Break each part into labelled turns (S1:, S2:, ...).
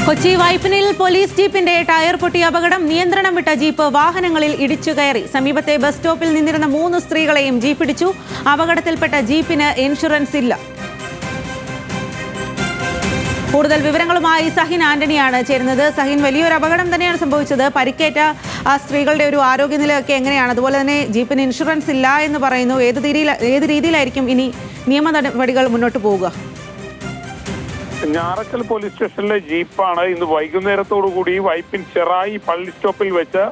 S1: Kochi വൈപ്പിനിൽ police ജീപ്പിന്റെ tyre പൊട്ടിയ അപകടം. നിയന്ത്രണം വിട്ട ജീപ്പ് വാഹനങ്ങളിൽ ഇടിച്ചു കയറി. സമീപത്തെ ബസ് സ്റ്റോപ്പിൽ നിന്നിരുന്ന 3 സ്ത്രീകളെയും ജീപ്പ് ഇടിച്ചു. അപകടത്തിൽപ്പെട്ട ജീപ്പിന് ഇൻഷുറൻസ് ഇല്ല. കൂടുതൽ വിവരങ്ങളുമായി സഹിൻ ആന്റണിയാണ് ചേരുന്നത്. സഹിൻ, വലിയൊരു അപകടം തന്നെയാണ് സംഭവിച്ചത്. പരിക്കേറ്റ ആ സ്ത്രീകളുടെ ഒരു ആരോഗ്യനിലയൊക്കെ എങ്ങനെയാണ്? അതുപോലെ തന്നെ ജീപ്പിന് ഇൻഷുറൻസ് ഇല്ല എന്ന് പറയുന്നു. ഏത് രീതിയിലായിരിക്കും ഇനി നിയമ നടപടികൾ മുന്നോട്ട് പോവുക?
S2: ഞാറക്കൽ പോലീസ് സ്റ്റേഷനിലെ ജീപ്പാണ് ഇന്ന് വൈകുന്നേരത്തോടുകൂടി വൈപ്പിൻ ചെറായി പള്ളി സ്റ്റോപ്പിൽ വെച്ച്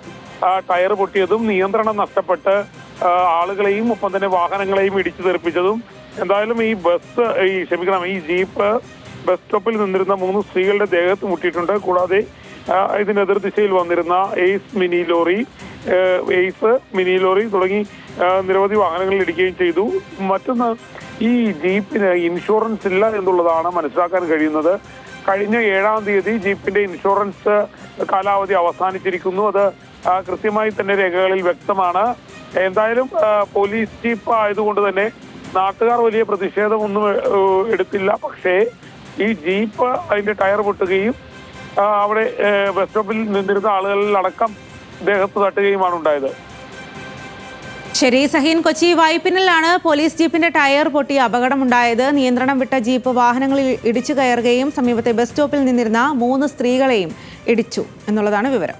S2: ടയർ പൊട്ടിയതും നിയന്ത്രണം നഷ്ടപ്പെട്ട് ആളുകളെയും ഒപ്പം തന്നെ വാഹനങ്ങളെയും ഇടിച്ചു തെറിപ്പിച്ചതും. എന്തായാലും ഈ ജീപ്പ് ബസ് സ്റ്റോപ്പിൽ നിന്നിരുന്ന 3 സ്ത്രീകളുടെ ദേഹത്ത് മുട്ടിയിട്ടുണ്ട്. കൂടാതെ ഇതിന് എതിർദിശയിൽ വന്നിരുന്ന എയ്സ് മിനി ലോറി തുടങ്ങി നിരവധി വാഹനങ്ങളിൽ ഇടിക്കുകയും ചെയ്തു. മറ്റൊന്ന്, ഈ ജീപ്പിന് ഇൻഷുറൻസ് ഇല്ല എന്നുള്ളതാണ് മനസ്സിലാക്കാൻ കഴിയുന്നത്. കഴിഞ്ഞ 7-ാം തീയതി ജീപ്പിന്റെ ഇൻഷുറൻസ് കാലാവധി അവസാനിച്ചിരിക്കുന്നു. അത് കൃത്യമായി തന്നെ രേഖകളിൽ വ്യക്തമാണ്. എന്തായാലും പോലീസ് ജീപ്പ് ആയതുകൊണ്ട് തന്നെ നാട്ടുകാർ വലിയ പ്രതിഷേധമൊന്നും എടുത്തില്ല. പക്ഷേ ഈ ജീപ്പ് അതിന്റെ ടയർ പൊട്ടുകയും അവിടെ ബസ് സ്റ്റോപ്പിൽ നിന്നിരുന്ന ആളുകളിലടക്കം ദേഹത്ത് തട്ടുകയുമാണ് ഉണ്ടായത്.
S1: ശരി സഹീൻ, കൊച്ചി വൈപ്പിനിലാണ് പോലീസ് ജീപ്പിന്റെ ടയർ പൊട്ടി അപകടമുണ്ടായത്. നിയന്ത്രണം വിട്ട ജീപ്പ് വാഹനങ്ങളിൽ ഇടിച്ചു കയറുകയും സമീപത്തെ ബസ് സ്റ്റോപ്പിൽ നിന്നിരുന്ന 3 സ്ത്രീകളെയും ഇടിച്ചു എന്നുള്ളതാണ് വിവരം.